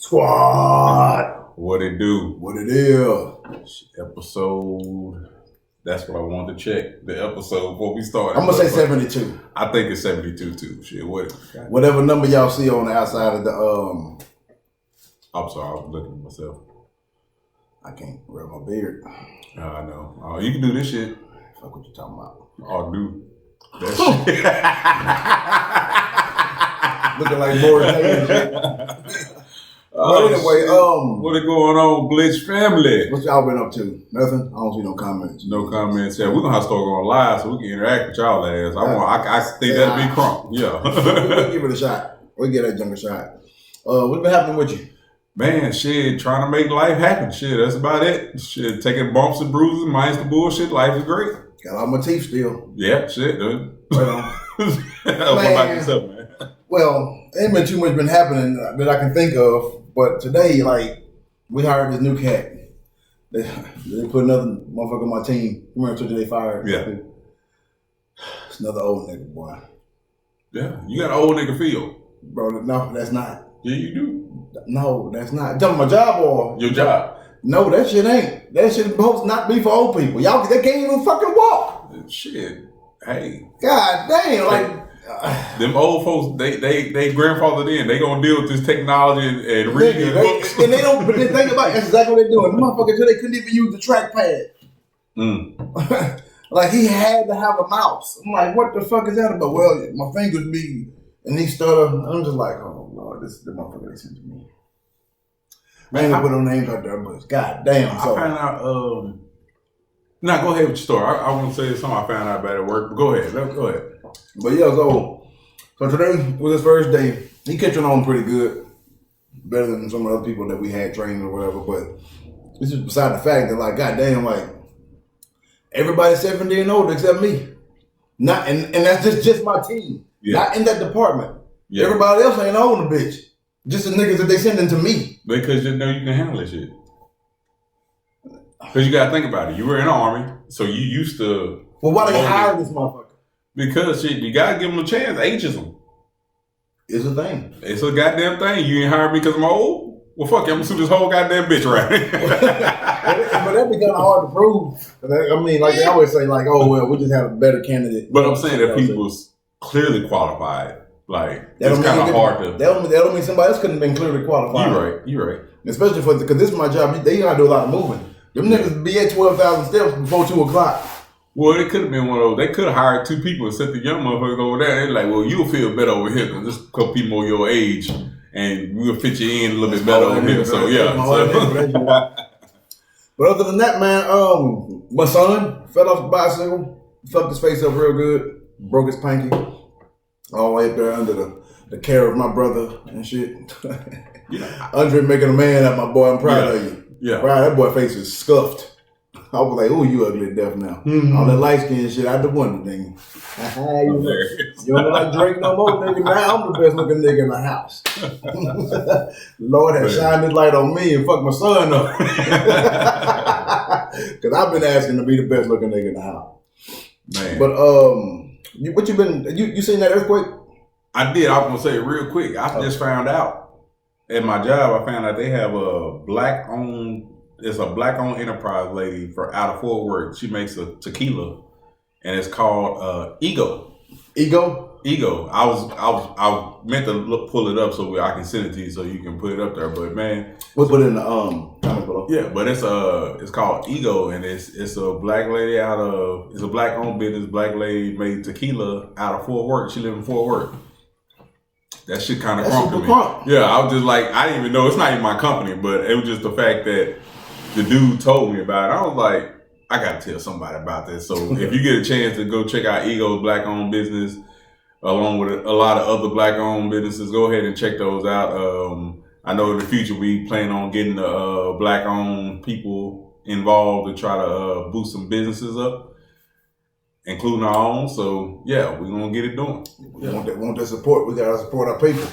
Squad. What it do? What it is? Episode. That's what I wanted to check. The episode before we started. I'm gonna say 72. I think it's 72 too. Shit, whatever number y'all see on the outside of the I'm sorry, I was looking at myself. I can't rub my beard. I know. Oh, you can do this shit. Fuck what you talking about. Oh, dude. That shit. Looking like Boris Hayes. But anyway, what is going on, Glitch family? What y'all been up to? Nothing? I don't see no comments. No comments. Yeah, we're gonna have to start going live so we can interact with y'all ass. I think that'd be crunk. Yeah. We'll give it a shot. We'll get that junk a shot. What's been happening with you? Man, shit, trying to make life happen. Shit, that's about it. Shit, taking bumps and bruises, minus the bullshit. Life is great. Got all my teeth still. Yeah, shit, dude. Well, what about yourself, man? Well, ain't been too much been happening that I can think of. But today, like, we hired this new cat. They put another motherfucker on my team. Remember today they fired? Yeah. It's another old nigga, boy. Yeah, you got an old nigga feel. Bro, no, that's not. Yeah, you do. No, that's not. You talking about my job or? Your job. No, that shit ain't. That shit supposed to not be for old people. Y'all, they can't even fucking walk. Shit. Hey. God damn, like. Them old folks, they grandfathered in. They gonna deal with this technology and reading books. And they don't, but they think about it, that's exactly what they're doing. The motherfuckers, they couldn't even use the trackpad. Like, he had to have a mouse. I'm like, what the fuck is that about? Well, my fingers be, and he started, I'm just like, oh, Lord, this is the motherfucker they sent to me. I ain't gonna put no names out there, but god damn. So. I found out, nah, go ahead with your story. I want to say something I found out about at work, but go ahead. Go ahead. But yeah, so today was his first day. He catching on pretty good. Better than some of the other people that we had trained or whatever. But this is beside the fact that, like, goddamn, like, everybody's 70 and older except me. Not and that's just my team. Yeah. Not in that department. Yeah. Everybody else ain't on the bitch. Just the niggas that they sending to me. Because you know you can handle that shit. Because you gotta think about it. You were in the army, so you used to. Well, why they hire this motherfucker? Because shit, you gotta give them a chance. Ageism. It's a thing. It's a goddamn thing. You ain't hired me because I'm old? Well, fuck you. I'm gonna sue this whole goddamn bitch right. But that'd be kind of hard to prove. I mean, like, they always say, like, oh, well, we just have a better candidate. But I'm saying that people's clearly qualified. Like, it's kind of hard to. That don't mean somebody else couldn't have been clearly qualified. You're right. Especially because this is my job. They gotta do a lot of moving. Them niggas be at 12,000 steps before 2 o'clock. Well, it could have been one of those. They could have hired 2 people and sent the young motherfuckers over there. They're like, well, you'll feel better over here because there's a couple people more your age and we'll fit you in a little bit better over here. So, yeah. But other than that, man, my son fell off the bicycle, fucked his face up real good, broke his pinky, all the way up there under the care of my brother and shit. Yeah. Andre making a man out of my boy. I'm proud of you. Yeah. Right, that boy face is scuffed. I was like, oh, you ugly to death now. All that light skin shit out the window, nigga. You don't like Drake no more, nigga. Now I'm the best looking nigga in the house. Lord has shined his light on me and fucked my son up. Because I've been asking to be the best looking nigga in the house. Man. But what you been? You seen that earthquake? I did. I was gonna say it real quick. I just found out at my job. I found out they have a black-owned. It's a black-owned enterprise lady out of Fort Worth. She makes a tequila, and it's called Ego. Ego. I meant to pull it up so I can send it to you so you can put it up there. But man, we'll put it in the comments below. Yeah, but it's called Ego, and it's a black lady it's a black-owned business. Black lady made tequila out of Fort Worth. She live in Fort Worth. That shit kind of crunk to me. Yeah, I was just like, I didn't even know. It's not even my company, but it was just the fact that the dude told me about it. I was like, I gotta tell somebody about this. So if you get a chance to go check out Ego's black-owned business, along with a lot of other black-owned businesses, go ahead and check those out. I know in the future we plan on getting the black-owned people involved to try to boost some businesses up, including our own. So yeah, we're gonna get it done. We want that support. We gotta support our people.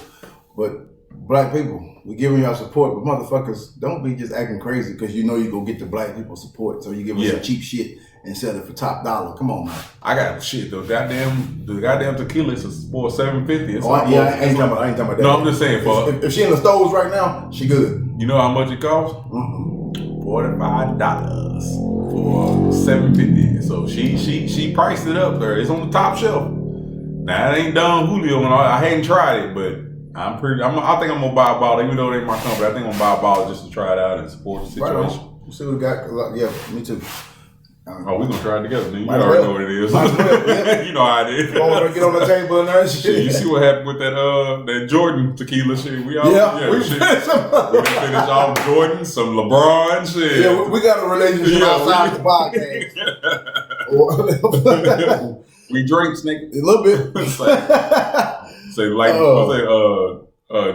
But black people, we giving y'all support, but motherfuckers, don't be just acting crazy because you know you go get the black people support. So you give us some cheap shit and sell it for top dollar. Come on, man. I got shit. The goddamn tequila is for $7.50. I ain't talking about that. No, I'm just saying, for if she in the stores right now, she good. You know how much it costs? $45 for $7.50. So she priced it up there. It's on the top shelf. Now it ain't Don Julio, and I hadn't tried it, but I think I'm gonna buy a bottle, even though it ain't my company. I think I'm gonna buy a bottle just to try it out and support the situation. Right on. See what we got. Yeah, me too. Oh, we're gonna try it together. Then you already know what it is. Well, yeah. You know how it is. Get on the table and that shit. You see what happened with that Jordan tequila shit? We finished all Jordan, some LeBron shit. Yeah, we got a relationship outside the podcast. We drinks, nigga. A little bit.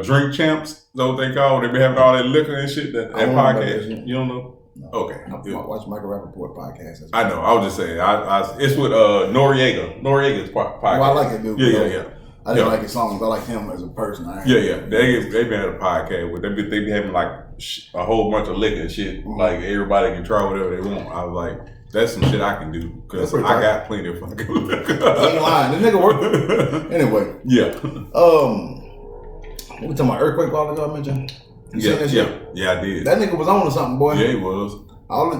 Drink champs. Is that what they call? They be having all that liquor and shit. That podcast. You don't know? No. Okay. I watch Michael Rappaport podcast. I know. I was just saying. It's with Noriega. Noriaga's podcast. Well, I like it, dude. Yeah. I didn't like his songs. I like him as a person. Yeah. They been at a podcast where they be having like a whole bunch of liquor and shit. Mm-hmm. Like everybody can try whatever they want. I was like, that's some shit I can do because I got plenty of fucking liquor. Ain't lying. This nigga working. Anyway. Yeah. We talking about earthquake while ago I mentioned. Yeah, I did. That nigga was on to something, boy. Yeah, he was. All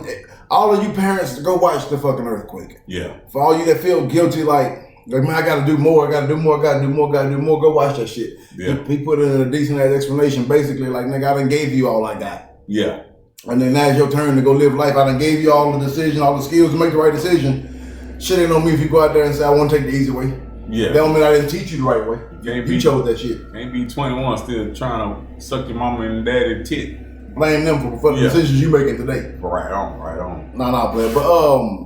of you parents to go watch the fucking earthquake. Yeah. For all you that feel guilty, like man, I gotta do more, go watch that shit. Yeah. He put in a decent ass explanation, basically, like, nigga, I done gave you all I got. Yeah. And then now it's your turn to go live life. I done gave you all the decision, all the skills to make the right decision. Shit ain't on me if you go out there and say, I want to take the easy way. Yeah. That don't mean I didn't teach you the right way. You chose that shit. Ain't be 21 still trying to suck your mama and daddy tit. Blame them for the decisions you making today. Right on. Nah, player. But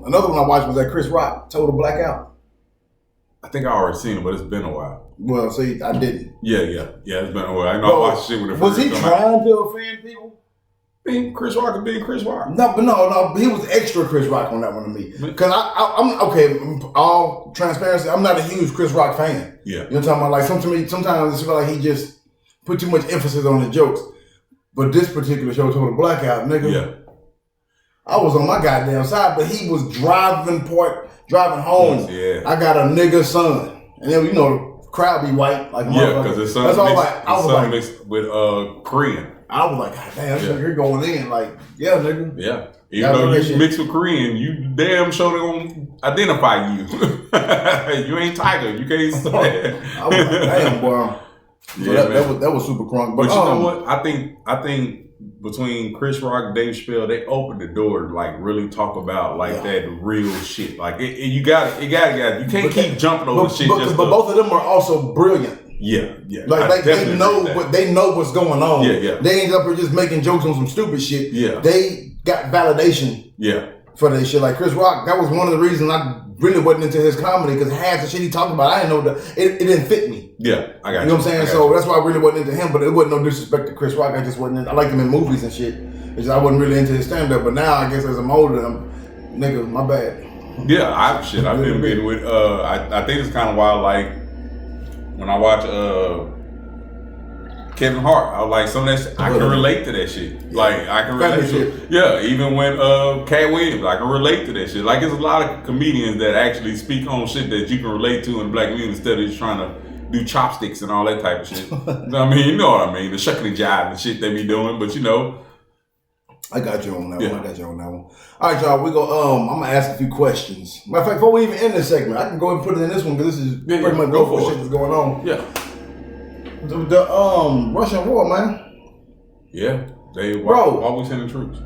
another one I watched was that Chris Rock, Total Blackout. I think I already seen it, but it's been a while. Well, see, I didn't. Yeah, it's been a while. I know I watched shit with it. Was he trying to offend people? Chris Rock is being Chris Rock. No, he was extra Chris Rock on that one to me. Because I'm okay, all transparency, I'm not a huge Chris Rock fan. Yeah. You know what I'm talking about? Like, sometimes it feel like he just put too much emphasis on the jokes. But this particular show, Total Blackout, nigga, I was on my goddamn side, but he was driving home. Yeah. I got a nigga son. And then, the crowd be white. Like, because his son mixed with Korean. I was like, God damn, you're going in. Like, yeah, nigga. Yeah. Even though you mix with Korean, you damn sure they gonna identify you. You ain't Tiger. You can't say that. I was like, damn, boy. So that was super crunk. But you know what? I think between Chris Rock and Dave Chappelle, they opened the door to like really talk about that real shit. Like you got you can't keep jumping over shit. But both of them are also brilliant. Yeah. Like they know what's going on. Yeah. They ain't up here just making jokes on some stupid shit. Yeah. They got validation. Yeah. For that shit. Like Chris Rock, that was one of the reasons I really wasn't into his comedy, because half the shit he talked about, I didn't know it didn't fit me. Yeah, I got you. You know what I'm saying? So that's why I really wasn't into him, but it wasn't no disrespect to Chris Rock. I just wasn't I liked him in movies and shit. It's just I wasn't really into his stand-up, but now I guess as I'm older, nigga, my bad. Yeah, I've been with, I think it's kind of wild, like, when I watch Kevin Hart, I was like, some of that shit, I can relate to that shit. Like, I can relate to it. Yeah, even when Cat Williams, I can relate to that shit. Like, there's a lot of comedians that actually speak on shit that you can relate to in the black community instead of just trying to do chopsticks and all that type of shit. I mean, you know what I mean? The shucking and jive and shit they be doing, but I got you on that one. All right, y'all, we go, I'm going to ask a few questions. Matter of fact, before we even end this segment, I can go ahead and put it in this one, because this is pretty much go for shit that's going on. Yeah. The Russian war, man. Yeah. Why we sending troops?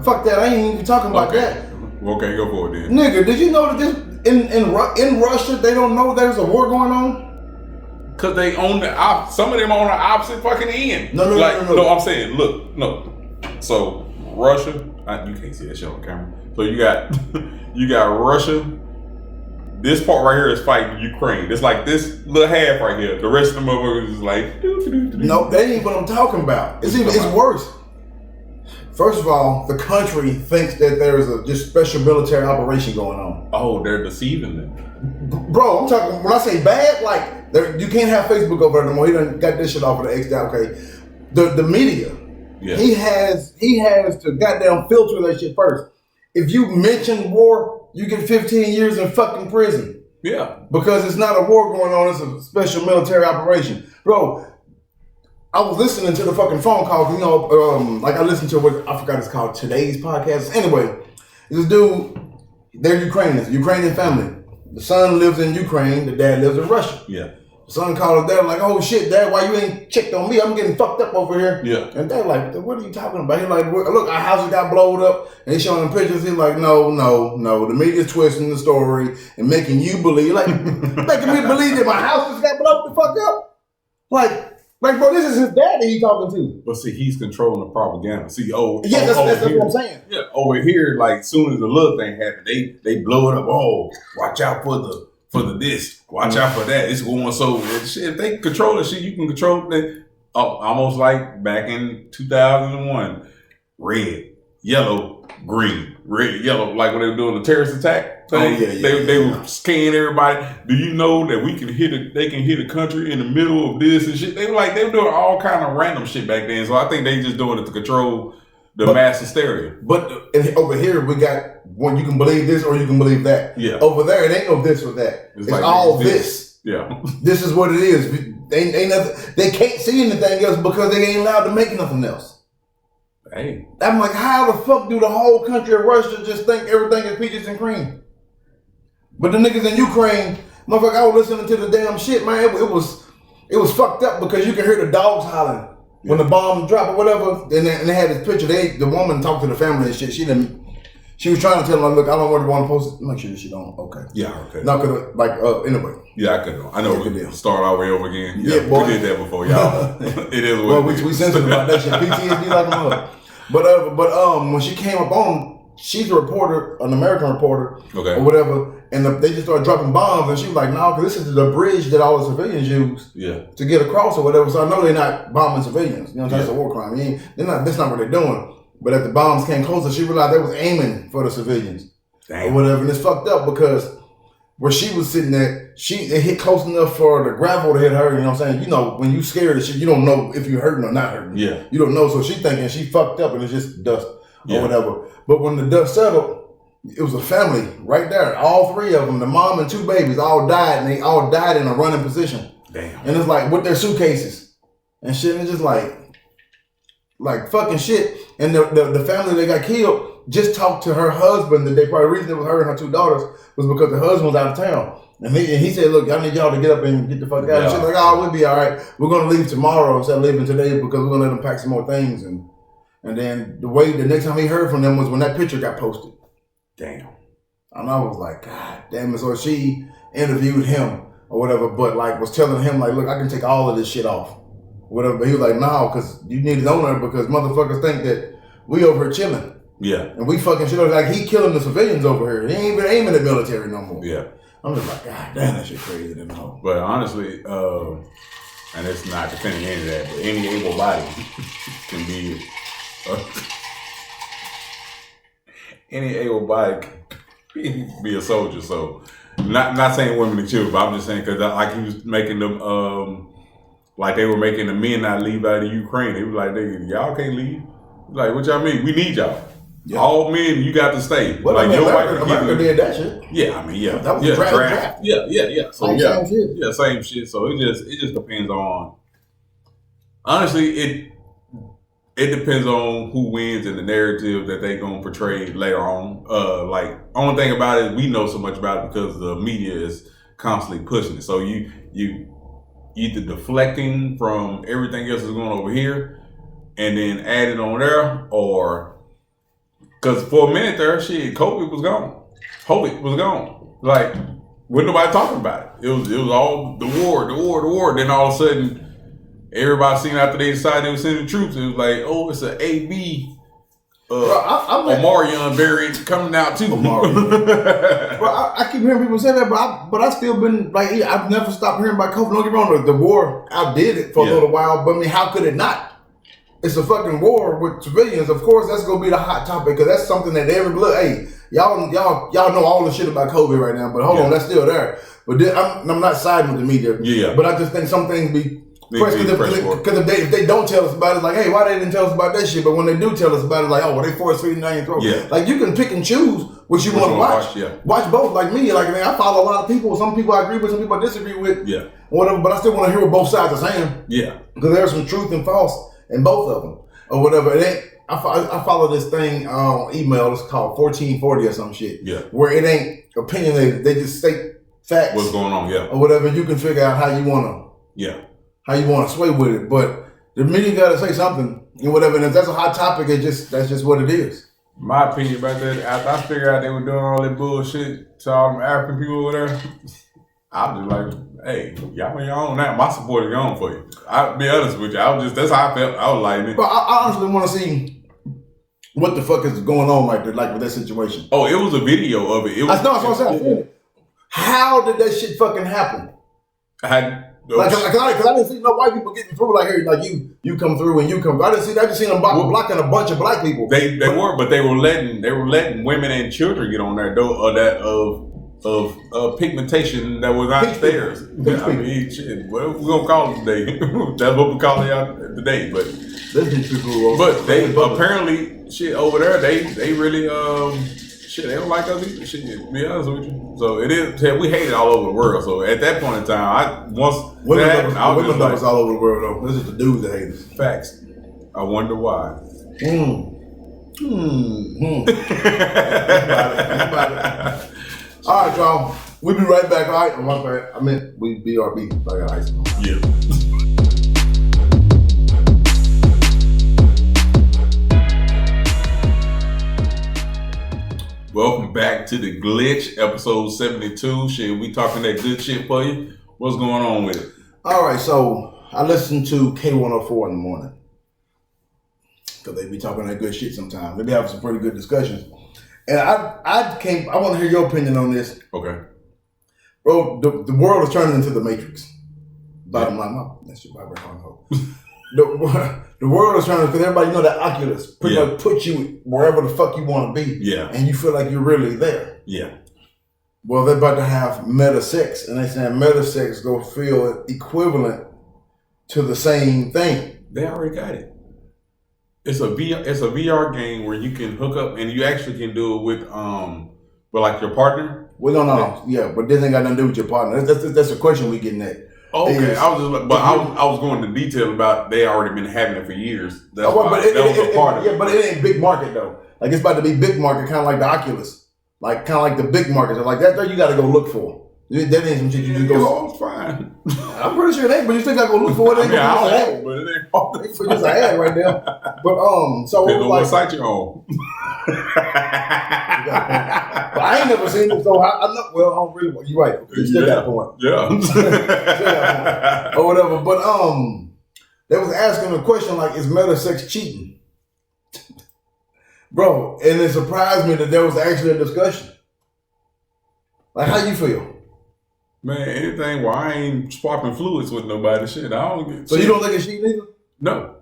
Fuck that. I ain't even talking about that. Okay, go for it then. Nigga, did you know that this in Russia they don't know there's a war going on? Cause they own some of them on the opposite fucking end. No. No, I'm saying, look, no. So Russia, you can't see that shit on camera. So you got Russia. This part right here is fighting Ukraine. It's like this little half right here. The rest of the motherfuckers is like. No, that ain't what I'm talking about. It's worse. First of all, the country thinks that there is a just special military operation going on. Oh, they're deceiving them. Bro, I'm talking, when I say bad, like, you can't have Facebook over there no more. He done got this shit off of the X down, okay? The media, he has to goddamn filter that shit first. if you mention war, you get 15 years in fucking prison. Yeah. Because it's not a war going on, it's a special military operation. Bro, I was listening to the fucking phone call, you know, like I listened to what, I forgot it's called, Today's Podcast. Anyway, this dude, they're Ukrainian family. The son lives in Ukraine, the dad lives in Russia. Yeah. The son called his dad like, oh shit, dad, why you ain't checked on me? I'm getting fucked up over here. Yeah. And dad like, what are you talking about? He's like, look, our house got blowed up. And he's showing him pictures. He's like, no. The media's twisting the story and making you believe, like, making me believe that my house just got blown the fuck up. Like, bro, this is his daddy he's talking to. But see, he's controlling the propaganda. See, that's what I'm saying. Yeah, over here, like, soon as the little thing happened, they blow it up. Oh, watch out for the this. Watch out for that. It's going so. Shit, if they control it, shit, you can control it. Almost like back in 2001, red, yellow, green, red, yellow, like when they were doing the terrorist attack thing. They were scanning everybody. Do you know that we can they can hit a country in the middle of this and shit? They were doing all kind of random shit back then. So I think they just doing it to control the mass hysteria. But over here we got one, you can believe this or you can believe that. Yeah. Over there it ain't no this or that. It's like all this. Yeah. This is what it is. Ain't nothing. They can't see anything else because they ain't allowed to make nothing else. Hey. I'm like, how the fuck do the whole country of Russia just think everything is peaches and cream? But the niggas in Ukraine, motherfucker, I was listening to the damn shit, man. It was fucked up because you can hear the dogs hollering when the bomb dropped or whatever. And they had this picture. The woman talked to the family and shit. She was trying to tell them, look, I don't want to post it. Make sure that she don't. Okay. Yeah, okay. Not gonna, anyway. Yeah, I know we start our way over again. Yeah, boy. We did that before, y'all. It is what it is. We sensitive about that shit. PTSD like a mother. But when she came up on, she's a reporter, an American reporter, or whatever, and they just started dropping bombs, and she was like, no, because this is the bridge that all the civilians use to get across or whatever. So I know they're not bombing civilians. You know, that's a war crime. That's not what they're doing. But as the bombs came closer, she realized they was aiming for the civilians or whatever. And it's fucked up because where she was sitting at, it hit close enough for the gravel to hit her. You know what I'm saying? You know, when you scared of shit, you don't know if you're hurting or not hurting. Yeah. You don't know. So she thinking she fucked up and it's just dust or whatever. But when the dust settled, it was a family right there. All three of them, the mom and two babies, all died. And they all died in a running position. Damn. And it's like with their suitcases and shit. And it's just like fucking shit. And the family that got killed just talked to her husband that they probably, the reason it was her and her two daughters was because the husband was out of town. And he said, look, I need y'all to get up and get the fuck out. And she's like, oh, we'll be all right. We're going to leave tomorrow instead of leaving today because we're going to let them pack some more things. And then the next time he heard from them was when that picture got posted. Damn. And I was like, God damn it. So she interviewed him or whatever, but was telling him look, I can take all of this shit off. Whatever, but he was like, no, because you need it on there because motherfuckers think that we over here chilling. Yeah. And we fucking shit over. Like, he killing the civilians over here. He ain't even aiming at military no more. Yeah. I'm just like, God damn, that shit crazy than hell. But honestly, and it's not defending any of that, but any able body can be, any able body can be a soldier. So, not saying women and children, but I'm just saying, because like he was making them, like they were making the men not leave out of Ukraine. They was like, y'all can't leave. Like, what y'all mean? We need y'all. Yeah. All men, you got to stay. Well, like, America did that shit. Yeah, I mean, yeah. That was draft. Yeah. So, same shit. So, it just depends on, honestly, it depends on who wins and the narrative that they going to portray later on. Only thing about it is we know so much about it because the media is constantly pushing it. So, you either deflecting from everything else that's going on over here and then adding on there, or because for a minute there, COVID was gone. COVID was gone. Like, wasn't nobody talking about it. It was all the war. Then all of a sudden, everybody seen after they decided they were sending troops, it was like, oh, it's an AB Omarion variant coming out too. Well, I keep hearing people say that, but I still been I've never stopped hearing about COVID. Don't get me wrong, the war outdid it for a little while, but I mean, how could it not? It's a fucking war with civilians. Of course, that's gonna be the hot topic because that's something that y'all know all the shit about COVID right now. But hold on, that's still there. But I'm not siding with the media. Yeah. But I just think some things be Because if they don't tell us about it, it's like, hey, why they didn't tell us about that shit? But when they do tell us about it, like, oh, well, they force feeding down your throat. Yeah. Like, you can pick and choose what you want to watch. Yeah. Watch both. Like me, like, man, I follow a lot of people. Some people I agree with, some people I disagree with. Yeah. Whatever. But I still want to hear what both sides are saying. Yeah. Because there's some truth and false in both of them, or whatever. It ain't. I follow this thing on email. It's called 1440 or some shit. Yeah. Where it ain't opinionated. They just state facts. What's going on? Yeah. Or whatever. You can figure out how you wanna. Yeah. How you wanna sway with it, but the media gotta say something and whatever. And if that's a hot topic, that's just what it is. My opinion about that. After I figured out they were doing all that bullshit to all them African people over there, I'm just like, hey, y'all on your own now. My support is gone for you. I'll be honest with you. That's how I felt. I was like, but I honestly want to see what the fuck is going on like with that situation. Oh, it was a video of it. That's what I'm saying. How did that shit fucking happen? Because I didn't see no white people getting through like here, like you come through and you come. I just seen them blocking a bunch of black people. They were letting women and children get on there though, of pigmentation that was not theirs. I mean, shit, what we gonna call it today? That's what we call it out today. But they apparently shit over there. They really shit. They don't like us either. Shit, to be honest with you. So it is. We hate it all over the world. So at that point in time, women love us all over the world though. This is the dudes that hate us. Facts. I wonder why. All right, y'all. We'll be right back. All right. My bad. I meant we BRB. Like a high school. Yeah. Welcome back to the Glitch, episode 72. Shit, we talking that good shit for you. What's going on with it? All right, so I listened to K104 in the morning because they be talking that good shit sometimes. They be having some pretty good discussions. And I want to hear your opinion on this. Okay. Bro, the world is turning into the Matrix. Bottom line, that shit vibrate on hope. The world is turning because everybody know that Oculus pretty much put you wherever the fuck you want to be. Yeah. And you feel like you're really there. Yeah. Well, they're about to have Metasex, and they saying Metasex go feel equivalent to the same thing. They already got it. It's a VR game where you can hook up and you actually can do it with like your partner. Well, no. Yeah, but this ain't got nothing to do with your partner. That's a question we getting at. Okay, I was going into detail about they already been having it for years. That's but it ain't big market though. Like it's about to be big market, kind of like the Oculus, like kind of like the big markets. Like that, you got to go look for. That ain't some shit you just go. It's fine. I'm pretty sure it ain't, but you still got to go look for it. But it ain't. It's just an ad right now. But so depends on what site you're on. But I ain't never seen it, so I know. Well, I don't really. You're right. You still got a point. Yeah. Or whatever. But they was asking a question like, "Is Metasex cheating?" Bro, and it surprised me that there was actually a discussion. Like, how you feel? Man, anything where I ain't swapping fluids with nobody, shit, I don't get. So you don't think it's cheating either? No.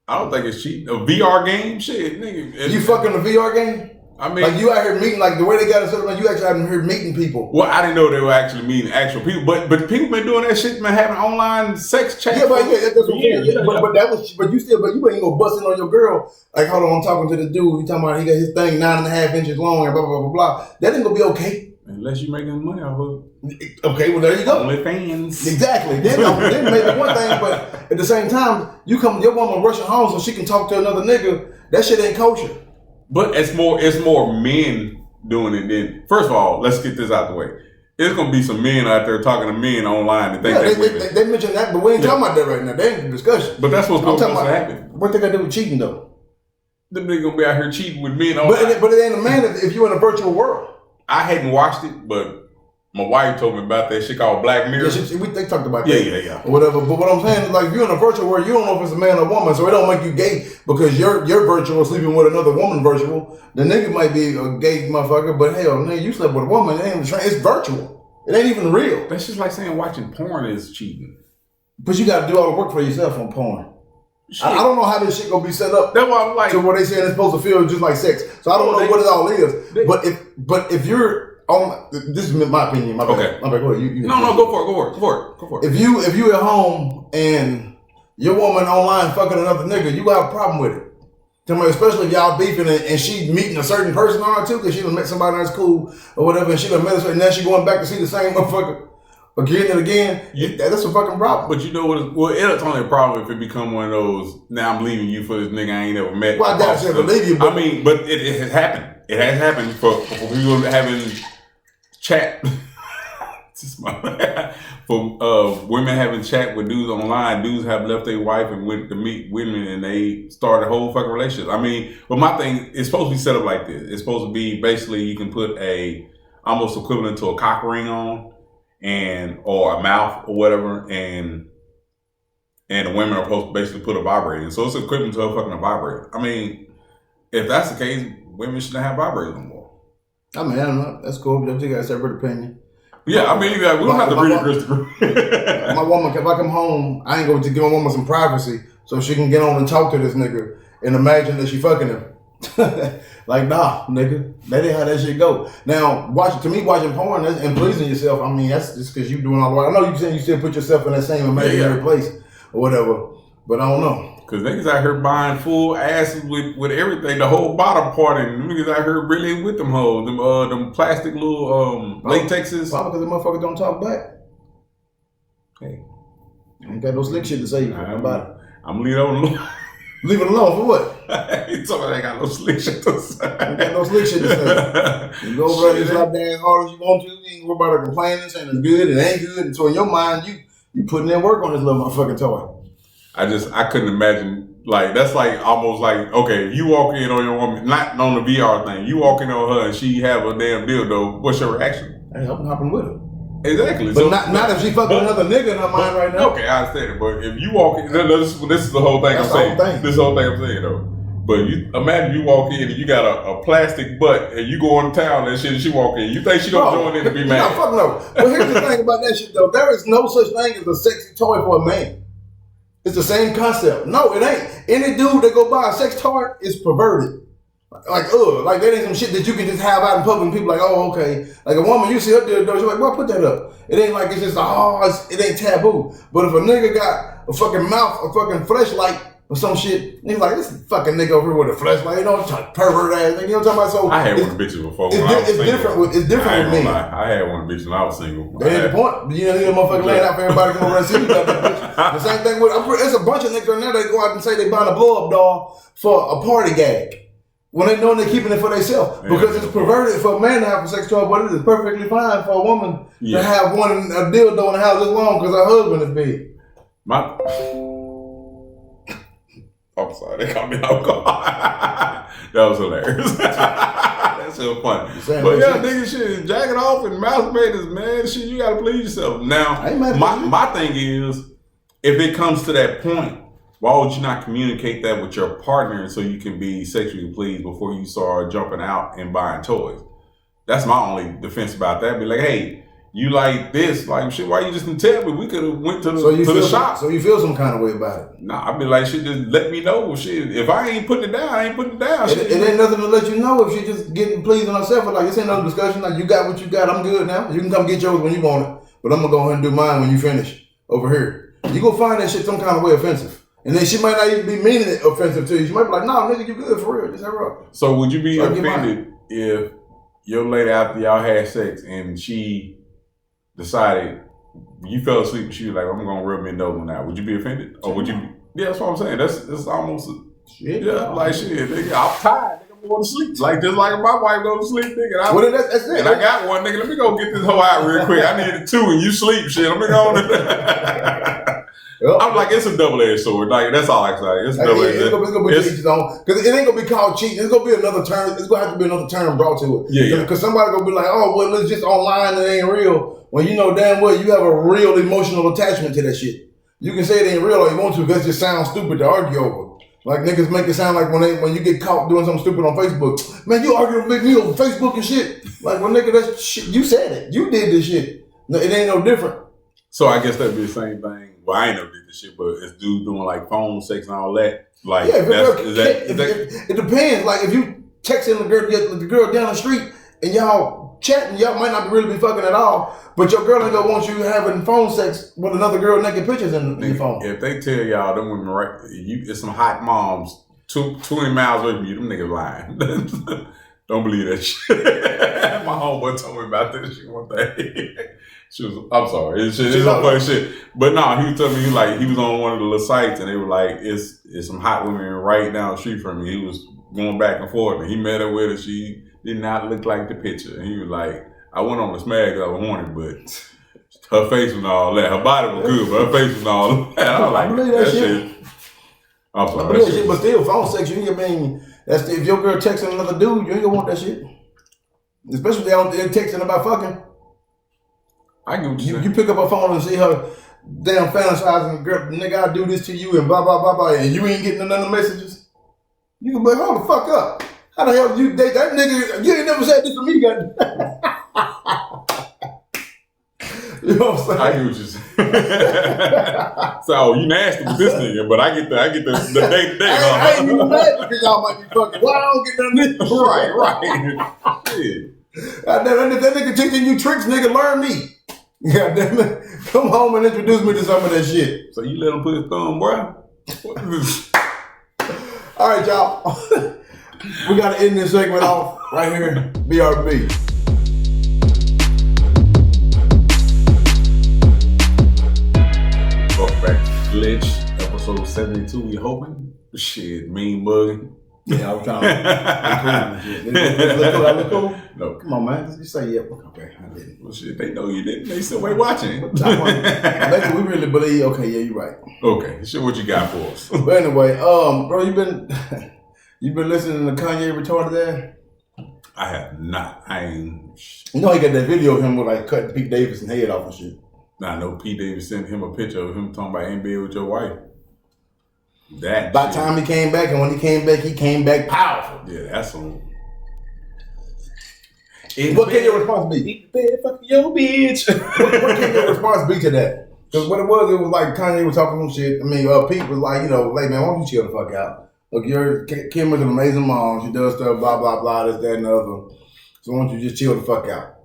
I don't think it's cheating. A VR game, shit, nigga. You fucking a VR game? I mean, like you out here meeting, like the way they got it set up, like you actually out here meeting people. Well, I didn't know they were actually meeting actual people, but people been doing that shit, man, having online sex chat. Yeah, but that's what I'm saying. But you ain't gonna bust in on your girl. Like, hold on, I'm talking to the dude. He talking about he got his thing 9.5 inches long and blah blah blah blah. That ain't gonna be okay. Unless you making money off of it. Okay, well there you go. Only fans. Exactly. Then maybe one thing, but at the same time, your woman rushing home so she can talk to another nigga. That shit ain't kosher. But it's more men doing it than. First of all, let's get this out the way. There's gonna be some men out there talking to men online and think they mentioned that, but we ain't talking about that right now. They ain't in discussion. But that's what's supposed to happen. What they got to do with cheating though? Them niggas gonna be out here cheating with men online. But it ain't a man if you're in a virtual world. I hadn't watched it, but my wife told me about that shit called Black Mirror. Yeah, they talked about that. Yeah. Or whatever. But what I'm saying is, like, if you're in a virtual world, you don't know if it's a man or woman, so it don't make you gay because you're virtual sleeping with another woman virtual. The nigga might be a gay motherfucker, but hell, nigga, you slept with a woman. It's virtual. It ain't even real. That's just like saying watching porn is cheating. But you got to do all the work for yourself on porn. I don't know how this shit gonna be set up. That's why I'm like. So what they saying it's supposed to feel just like sex. So I don't know what it all is. But if you're This is my opinion. My bad. Okay. My bad. Go ahead. No, go for it. If you at home and your woman online fucking another nigga, you got a problem with it. Tell me, especially if y'all beefing and she meeting a certain person on her too, because she done met somebody that's cool or whatever, and she done met her, and now she going back to see the same motherfucker again and again. That's a fucking problem. But you know what? Well, it's only a problem if it become one of those. Now I'm leaving you for this nigga I ain't never met. Well, I doubt I ever leave you. But I mean, but it has happened. It has happened for people having chat. For women having chat with dudes online, dudes have left their wife and went to meet women and they started a whole fucking relationship. I mean, but my thing, it's supposed to be set up like this. It's supposed to be basically you can put a almost equivalent to a cock ring on or a mouth or whatever, and the women are supposed to basically put a vibrator in. So it's equivalent to a fucking vibrator. I mean, if that's the case, women shouldn't have vibrators no more. I mean, I don't know. That's cool. But you got a separate opinion. Yeah, I mean, we don't have to read it. My woman, if I come home, I ain't going to give my woman some privacy so she can get on and talk to this nigga and imagine that she fucking him. Like, nah, nigga, that ain't how that shit go. Now, watching porn and pleasing yourself, I mean, that's just because you doing all the right. I know you saying you still put yourself in that same imaginary place or whatever, but I don't know. Because niggas out here buying full asses with everything, the whole bottom part, and niggas out here really with them hoes, them plastic little latexes. Probably because the motherfuckers don't talk back. Hey, ain't got no slick shit to say about it. I'm leaving it alone. Leave it alone for what? He told me I ain't got no slick shit to say. Ain't got no slick shit to say. You go over there and slap down as hard as you want to. You ain't worry about her complaining, saying it's good, it ain't good. And so in your mind, you putting in work on this little motherfucking toy. I couldn't imagine, like, that's like almost like, okay, you walk in on your woman, not on the VR thing, you walk in on her and she have a damn dildo, what's your reaction? Hey, I'm hopping with her. Exactly. But so, not if she fucking another nigga in her mind right now. Okay, I understand it, but if you walk in, this is the whole thing I'm saying. This is the whole thing I'm saying, though. But you imagine you walk in and you got a plastic butt and you go in town and shit and she walk in. You think she don't join in to be mad? No, fuck no. But here's the thing about that shit, though. There is no such thing as a sexy toy for a man. It's the same concept. No, it ain't. Any dude that go buy a sex toy is perverted. Like that ain't some shit that you can just have out in public and people like, oh, okay. Like a woman, you see her do it, she's like, well, put that up. It ain't like it's just, it ain't taboo. But if a nigga got a fucking mouth, a fucking fleshlight or some shit, he's like, this fucking nigga over here with a fleshlight, you know, pervert ass nigga, you know what I'm talking about? So I had one of the bitches before when I was single. It's different with me. I had one of the bitches when I was single. That ain't the point. You know, the motherfucker laying out for everybody to come over and see you. The same thing with, there's a bunch of niggas right now that go out and say they buying a blow-up doll for a party gag. When they know they're keeping it for themselves. Because it's perverted for a man to have a sex toy, but it is perfectly fine for a woman to have one, a dildo in the house this long because her husband is big. I'm sorry, they caught me off guard. That was hilarious. That's so funny. But yeah, nigga, shit, jacking off and masturbators, man, shit, you gotta please yourself. Now, my thing is, if it comes to that point, why would you not communicate that with your partner so you can be sexually pleased before you start jumping out and buying toys? That's my only defense about that. Be like, hey, you like this, like shit, why you just didn't tell me? We could have went to the shop. So you feel some kind of way about it? Nah, I'd be like, shit, just let me know. Shit, if I ain't putting it down, I ain't putting it down. It ain't nothing to let you know if she just getting pleased on herself. Like, this ain't no discussion. Like, you got what you got. I'm good now. You can come get yours when you want it. But I'm going to go ahead and do mine when you finish over here. You going to find that shit some kind of way offensive. And then she might not even be meaning it offensive to you. She might be like, nah, nigga, you good for real. Just have her up. So would you be offended if your lady after y'all had sex and she decided you fell asleep and she was like, I'm going to rub me nose on that? Would you be offended? Or would you be? Yeah, that's what I'm saying. That's almost shit. Yeah, like shit, nigga, I'm tired. Nigga, I'm going to sleep. Like just like my wife goes to sleep, nigga. Well, that's it. And I got one, nigga. Let me go get this hoe out real quick. I needed two and you sleep, shit. Let me go on. I'm like, it's a double-edged sword. Like, that's all I say. It's a double-edged sword. It's going to be cheating on. Because it ain't going to be called cheating. It's going to be another term. It's going to have to be another term brought to it. Yeah. Because somebody going to be like, oh, well, it's just online. It ain't real. When you know damn well you have a real emotional attachment to that shit. You can say it ain't real all you want to because it just sounds stupid to argue over. Like, niggas make it sound like when you get caught doing something stupid on Facebook, man, you arguing with me over Facebook and shit. Like, well, nigga, that's shit. You said it. You did this shit. No, it ain't no different. So I guess that'd be the same thing. Well, I ain't never did this shit, but it's dudes doing like phone sex and all that. Like, yeah, it depends. Like, if you texting the girl down the street and y'all chatting. Y'all might not really be fucking at all, but your girl ain't gonna want you having phone sex with another girl naked pictures in your phone. If they tell y'all them women right, it's some hot moms 20 miles away from you, them niggas lying. Don't believe that shit. My homeboy told me about this shit one day. I'm sorry. It's some funny shit. But no, he was telling me he was on one of the little sites and they were like, it's some hot women right down the street from me. He was going back and forth and he met her with her. She did not look like the picture. And he was like, I went on the smack because I was horny, but her face was all that. Her body was good, but her face was all that. I was like, I believe that shit. I'm sorry. I believe that shit, but still, phone sex, you ain't mean, if your girl texting another dude, you ain't gonna want that shit. Especially if they're texting about fucking. I get what you're saying. You pick up a phone and see her damn fantasizing, girl, nigga, I do this to you and blah, blah, blah, blah, and you ain't getting none of the messages. You can be like, hold the fuck up. How the hell did you date that nigga? You ain't never said this to me, goddamn. You know what I'm saying? I get what you're saying. So you nasty with this nigga, but I get the day to day. I ain't even mad because y'all might be fucking. Why I don't get none of this? Right. Shit. Goddamn, if that nigga teaching you tricks, nigga, learn me. Goddamn it. Come home and introduce me to some of that shit. So you let him put his thumb, bro? All right, y'all. We got to end this segment off right here. BRB. Welcome back to Glitch, episode 72. We hoping. Shit, mean mugging. Yeah, I was trying to look cool. No. Come on, man. You say, yeah. Okay, I didn't. Well, shit, they know you didn't. They still wait watching. We really believe, okay, yeah, you're right. Okay, shit, what you got for us? But anyway, bro, you been listening to Kanye retarded there? I have not. I ain't. You know he got that video of him with cutting Pete Davidson head off and shit. I know Pete Davis sent him a picture of him talking about ain't bed with your wife. That by the time he came back, and when he came back powerful. Yeah, that's on. What can your response be? Fuck your bitch. What can your response be to that? Because what it was like Kanye was talking some shit. I mean, Pete was like, man, why don't you chill the fuck out? Look, Kim is an amazing mom. She does stuff, blah, blah, blah, this, that, and the other. So why don't you just chill the fuck out?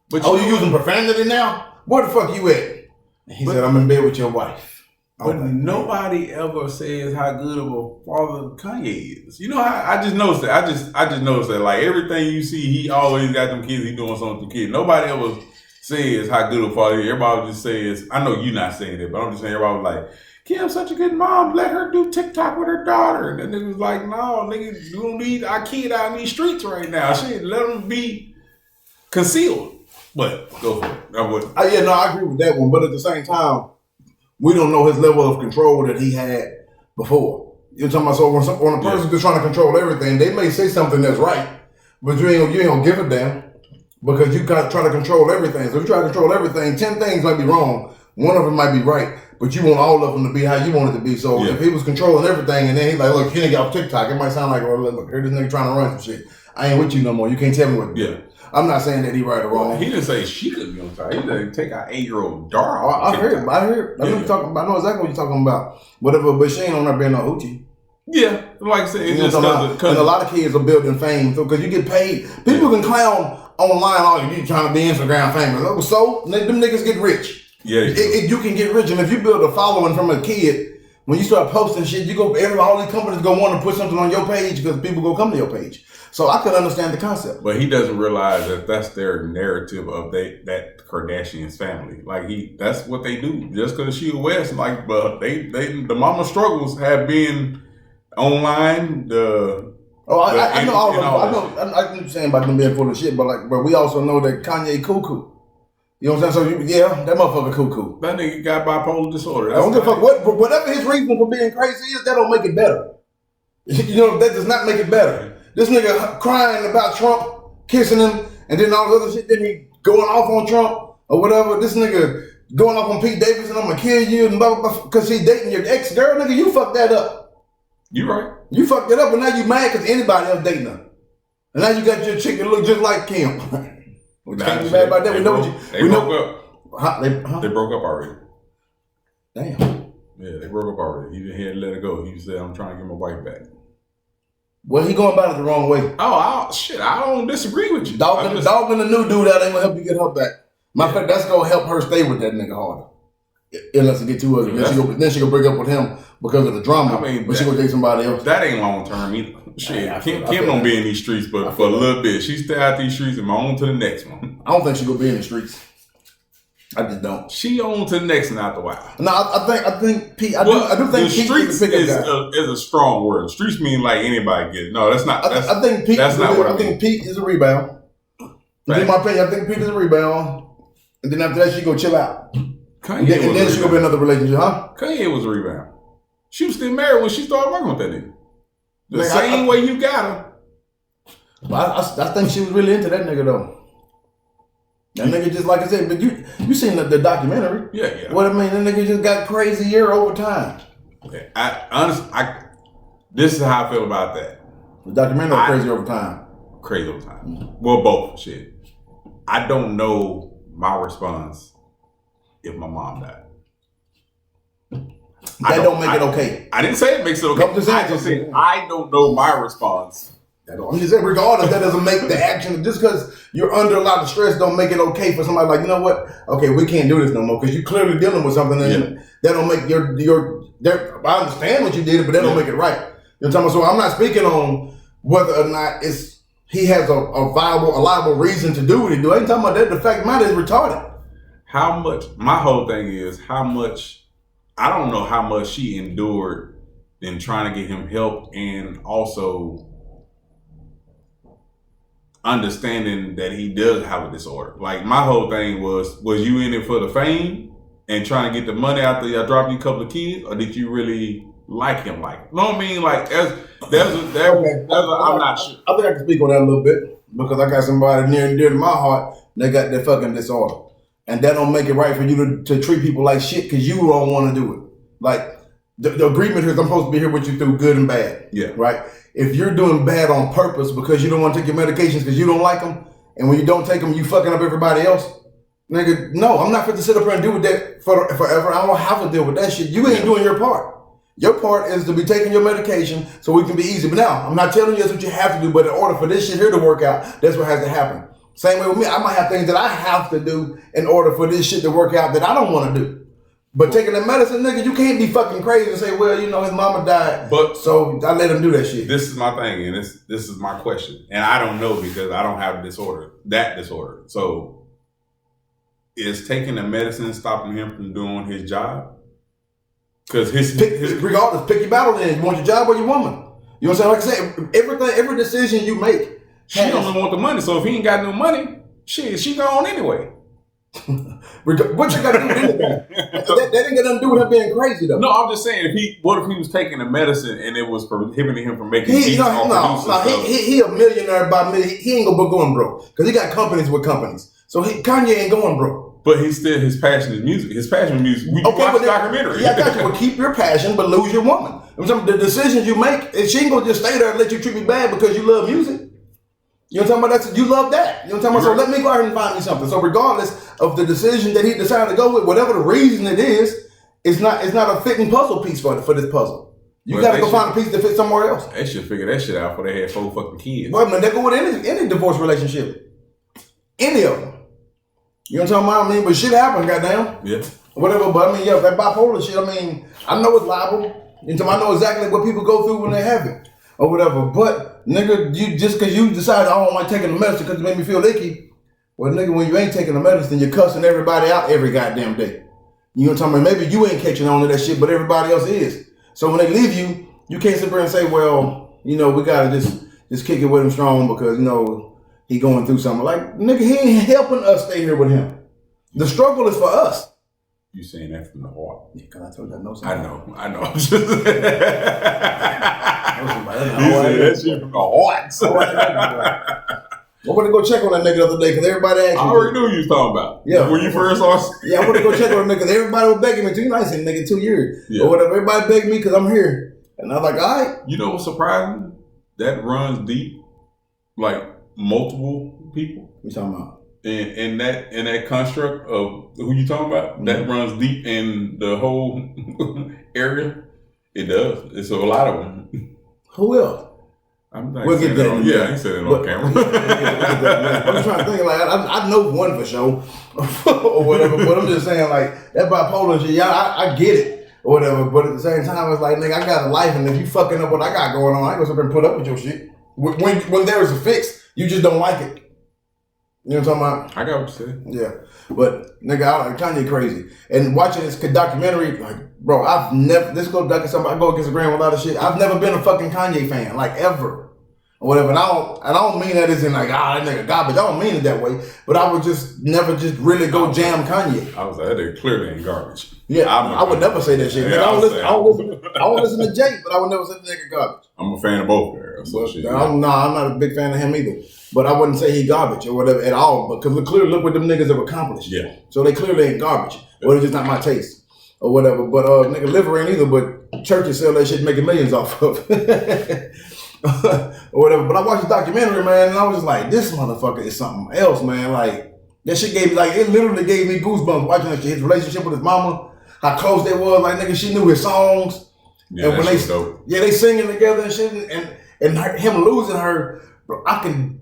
But you using profanity now? Where the fuck you at? And he said, I'm in bed with your wife. But nobody ever says how good of a father Kanye is. You know, I just noticed that. I just noticed that. Like everything you see, he always got them kids. He doing something with the kids. Nobody ever says how good of a father he is. Everybody just says, I know you're not saying it, but I'm just saying everybody was like, Kim's such a good mom. Let her do TikTok with her daughter. And then it was like, no, nigga, you don't need our kid out in these streets right now. Shit, let them be concealed. But go for it. I agree with that one. But at the same time, we don't know his level of control that he had before. You're talking about, so when a person's just trying to control everything, they may say something that's right, but you ain't gonna give a damn because you got to try to control everything. So if you try to control everything, 10 things might be wrong. One of them might be right, but you want all of them to be how you want it to be. So if he was controlling everything and then he's like, look, you didn't get off TikTok, it might sound like, well, look, here this nigga trying to run some shit. I ain't with you no more. You can't tell me what to do. Yeah. I'm not saying that he right or wrong. He didn't say she couldn't be on TikTok. He didn't take our 8-year-old daughter. I heard. I know exactly what you're talking about. Whatever, but she ain't on there being no hoochie. Yeah, like I said, it's just because a lot of kids are building fame. So because you get paid, people can clown online all you trying to be Instagram famous. So them niggas get rich. Yeah, you can get rich, and if you build a following from a kid, when you start posting shit, all these companies go want to put something on your page because people go come to your page. So I could understand the concept. But he doesn't realize that that's their narrative of that Kardashians family. Like that's what they do. Just because she West, but the mama struggles have been online. I know all of them. I keep saying about them being full of shit, but we also know that Kanye cuckoo. You know what I'm saying? So that motherfucker cuckoo. That nigga got bipolar disorder. I don't give a fuck whatever his reason for being crazy is. That don't make it better. That does not make it better. This nigga crying about Trump, kissing him, and then all the other shit. Then he going off on Trump or whatever. This nigga going off on Pete Davidson. I'm gonna kill you and blah blah blah because he dating your ex girl. Nigga, you fucked that up. You right. You fucked it up, and now you mad because anybody else dating her. And now you got your chick that look just like Kim. We can't be mad about that. They broke up already. Damn. Yeah, they broke up already. He had to let her go. He said, I'm trying to get my wife back. Well, he going about it the wrong way. Shit, I don't disagree with you. Dogging the new dude out ain't gonna help you get her back. Matter of fact, that's gonna help her stay with that nigga harder. Unless it get too ugly. Then she gonna break up with him because of the drama. But she gonna date somebody else. That ain't long term either. Shit, Kim don't be in these streets, but for a little bit. She stay out these streets and on to the next one. I don't think she gonna be in the streets. I just don't. She on to the next one after a while. No, I think Pete. I do think the streets is a strong word. Streets mean like anybody get it. No, that's not. I think Pete. That's not what I think. Pete is a rebound. Right. In my opinion, I think Pete is a rebound, and then after that she go chill out. And then she gonna be another relationship, huh? Kanye was a rebound. She was still married when she started working with that nigga. The same way you got her. But I think she was really into that nigga though. That nigga just like I said, but you seen the documentary? Yeah. What I mean, that nigga just got crazier over time. Okay, this is how I feel about that. The documentary crazy over time. Crazy over time. Mm-hmm. Well, both shit. I don't know my response if my mom died. That don't make it okay. I didn't say it makes it okay. I just said I don't know my response. I'm just saying, regardless, that doesn't make the action. Just because you're under a lot of stress, don't make it okay for somebody like, you know what? Okay, we can't do this no more because you're clearly dealing with something, and that don't make I understand what you did, but that don't make it right. You know what I'm talking about? So I'm not speaking on whether or not he has a liable reason to do what he do. I ain't talking about that. The fact of the matter is retarded. How much? My whole thing is how much. I don't know how much she endured in trying to get him help, and also understanding that he does have a disorder. Like my whole thing was you in it for the fame and trying to get the money after y'all dropped you a couple of kids, or did you really like him? Like, you know what I mean? Like, I'm not sure. I think I can speak on that a little bit because I got somebody near and dear to my heart. They got that fucking disorder. And that don't make it right for you to treat people like shit because you don't want to do it. Like, the agreement here is I'm supposed to be here with you through good and bad. Yeah. Right? If you're doing bad on purpose because you don't want to take your medications because you don't like them, and when you don't take them, you fucking up everybody else, nigga, no, I'm not fit to sit up here and deal with that forever. I don't have to deal with that shit. You ain't doing your part. Your part is to be taking your medication so we can be easy. But now, I'm not telling you that's what you have to do, but in order for this shit here to work out, that's what has to happen. Same way with me, I might have things that I have to do in order for this shit to work out that I don't want to do. But taking that medicine, nigga, you can't be fucking crazy and say, well, you know, his mama died, so I let him do that shit. This is my thing, and this is my question. And I don't know because I don't have that disorder. So is taking the medicine stopping him from doing his job? Because regardless, pick your battle then. You want your job or your woman? You know what I'm saying? Like I say, every decision you make, she don't want the money, so if he ain't got no money, she gone anyway. What you got to do with anything? that ain't got nothing to do with him being crazy, though. No, I'm just saying, what if he was taking the medicine and it was prohibiting him from making beats? He a millionaire by million. He ain't gonna be going broke because he got companies with companies. So Kanye ain't going broke. But his passion is music. His passion is music. We watch the documentary. Yeah, I got you. Well, keep your passion, but lose your woman. The decisions you make, she ain't gonna just stay there and let you treat me bad because you love music. You know what I'm talking about? You love that. You know what I'm talking about? So let me go ahead and find me something. So regardless of the decision that he decided to go with, whatever the reason it is, it's not a fitting puzzle piece for this puzzle. You got to go find a piece that fits somewhere else. They should figure that shit out before they had 4 fucking kids. Well, I mean, they go with any divorce relationship. Any of them. You know what I'm talking about? I mean, but shit happens, goddamn. Yeah. Whatever, but I mean, yeah, that bipolar shit, I mean, I know it's liable. I know exactly what people go through when they have it. Or whatever, but nigga, just because you decided I don't like taking the medicine because it made me feel icky. Well, nigga, when you ain't taking the medicine, you're cussing everybody out every goddamn day. You know what I'm talking about? Maybe you ain't catching on to that shit, but everybody else is. So when they leave you, you can't sit there and say, well, you know, we gotta just kick it with him strong because, you know, he going through something. Like, nigga, he ain't helping us stay here with him. The struggle is for us. You saying that from the heart? Yeah, because I told you I know something. I know. I'm just that shit from the heart. I went to go check on that nigga the other day because everybody asked me. I already knew you was talking about. Yeah. When you first saw us. Yeah, I went to go check on that nigga because everybody was begging me to. You know, I ain't seen nigga 2 years. Yeah. Or whatever. Everybody begged me because I'm here. And I was like, all right. You know what's surprising? That runs deep. Like multiple people. What you talking about? In that construct of who you talking about, that runs deep in the whole area. It does. It's a lot of them. Who else? We'll get that. Yeah, he said it on camera. I'm trying to think like I know one for sure or whatever, but I'm just saying like that bipolar shit. Yeah, I get it or whatever, but at the same time, it's like nigga, I got a life, and if you fucking up what I got going on, I ain't gonna sit there and put up with your shit. When there is a fix, you just don't like it. You know what I'm talking about? I got what you said. Yeah, but nigga, Kanye crazy. And watching this documentary, like, bro, I've never. This go back to somebody. I go against the grain with a lot of shit. I've never been a fucking Kanye fan, like ever. Or whatever, and I don't mean that as in like, that nigga garbage. I don't mean it that way, but I would just never just really go jam Kanye. I was like, that clearly ain't garbage. Yeah, I would never say that shit. Yeah, I don't listen to Jay, but I would never say the nigga garbage. I'm a fan of both there. So I'm not a big fan of him either. But I wouldn't say he garbage or whatever at all, because clearly look what them niggas have accomplished. Yeah. So they clearly ain't garbage. Or it's just not my taste. Or whatever. But nigga liver ain't either, but churches sell that shit making millions off of. Or whatever. But I watched the documentary, man, and I was just like, this motherfucker is something else, man. Like, that shit gave me, like, it literally gave me goosebumps watching that shit. His relationship with his mama, how close they was. Like, nigga, she knew his songs. Yeah, and when they singing together and shit, and him losing her, bro, I can't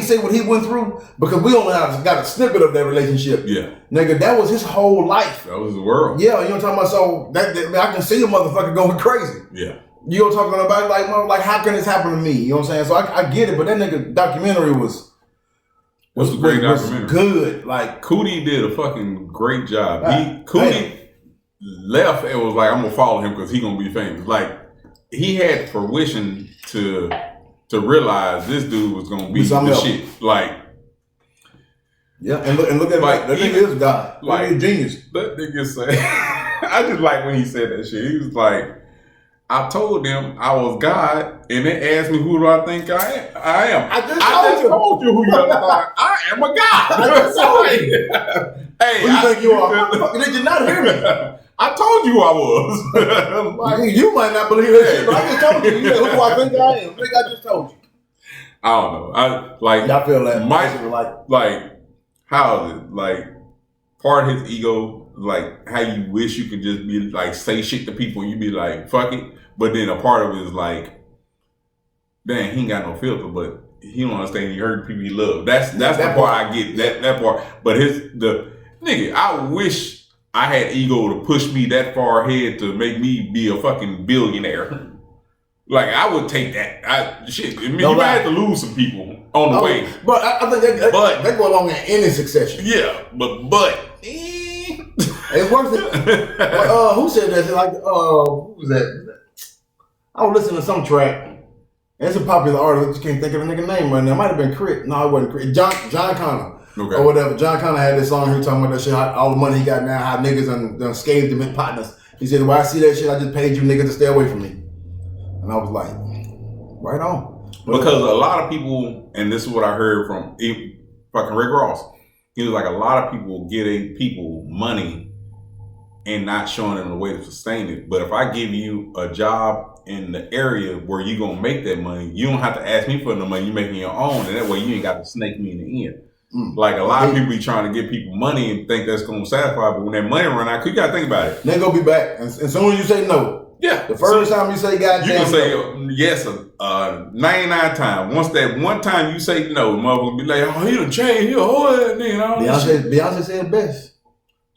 say what he went through because we only got a snippet of that relationship. Yeah. Nigga, that was his whole life. That was the world. Yeah, you know what I'm talking about? So I can see a motherfucker going crazy. Yeah. You know what I'm talking about? Like how can this happen to me? You know what I'm saying? So I get it, but that nigga documentary was a great documentary. Good. Like Cootie did a fucking great job. Cootie left and was like, I'm gonna follow him because he gonna be famous. Like he had fruition to realize this dude was gonna be the shit. Like, yeah, and look at like that nigga is God. Like a genius. That nigga say, I just like when he said that shit. He was like, I told them I was God, and they asked me who do I think I am. I just told you who you are. I am a God. I just told you. Hey, who you think you are? Did you not hear me? I told you I was. Like, you might not believe that shit, but I just told you. Who do I think I am? I think I just told you. I don't know. I feel that. Like, how is it? Like, part of his ego, like how you wish you could just be like say shit to people and you be like, fuck it. But then a part of it is like, dang, he ain't got no filter, but he don't understand he hurt people he loves. That's the part I get. That part. But nigga, I wish I had ego to push me that far ahead to make me be a fucking billionaire. Like, I would take that. You might have to lose some people on the way. But I think that go along in any succession. Yeah, but it's worth it. But, who said that? Like, who was that? I was listening to some track. It's a popular artist. I just can't think of the nigga name right now. It might have been Crit. No, it wasn't Crit. John Connor. Okay. Or whatever. John Connor had this song. He was talking about that shit. All the money he got now. How niggas done scathed him in partners. He said, when I see that shit, I just paid you niggas to stay away from me. And I was like, right on. Because a lot of people, and this is what I heard from fucking Rick Ross. He was like, a lot of people give people money and not showing them a way to sustain it. But if I give you a job in the area where you gonna make that money, you don't have to ask me for the money. You making your own, and that way you ain't got to snake me in the end. Like a lot of people be trying to give people money and think that's gonna satisfy, but when that money run out, you gotta think about it. They gonna be back, and as soon as you say no. Yeah. The first time you say goddamn, you can say yes 99 times. Once that one time you say no, motherfucker be like, oh, he done changed, he a whole ass nigga. Beyonce said best.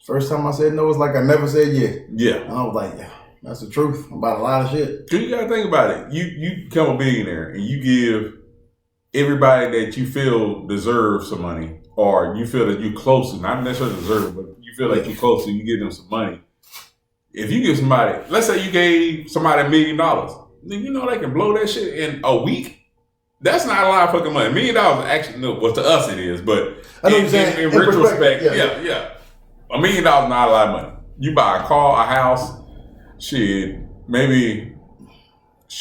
First time I said no, was like I never said yes. Yeah. And I was like, yeah, that's the truth about a lot of shit. Cause you gotta think about it. You become a billionaire and you give everybody that you feel deserves some money, or you feel that you're close to, not necessarily deserve, but you feel like you're close to, you give them some money. If you give somebody, let's say you gave somebody $1 million, then you know they can blow that shit in a week. That's not a lot of fucking money. $1 million actually, no, well, to us it is, but in retrospect, yeah. $1 million not a lot of money. You buy a car, a house, shit, maybe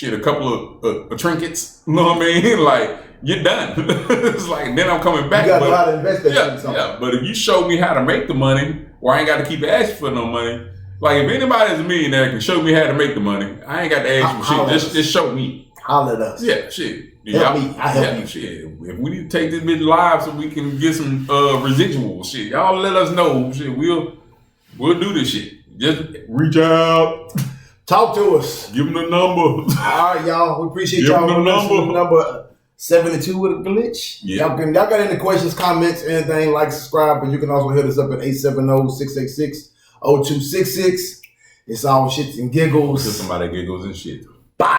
a couple of trinkets. You know what I mean? Like, you're done. It's like, then I'm coming back. You got a lot to invest that shit in something. Yeah, but if you show me how to make the money, or I ain't got to keep asking for no money. Like, if anybody is a millionaire can show me how to make the money, I ain't got to ask for shit. Just show me. Holler at us. Yeah, shit. Help me. I help you. Shit. If we need to take this bitch live so we can get some residual shit, y'all let us know. Shit, we'll do this shit. Just reach out. Talk to us. Give them the number. All right, y'all. We appreciate Give y'all. them the Number 72 with a glitch. Yeah. Y'all got any questions, comments, anything, like, subscribe, but you can also hit us up at 870-686-0266. It's all shits and giggles. Somebody giggles and shit.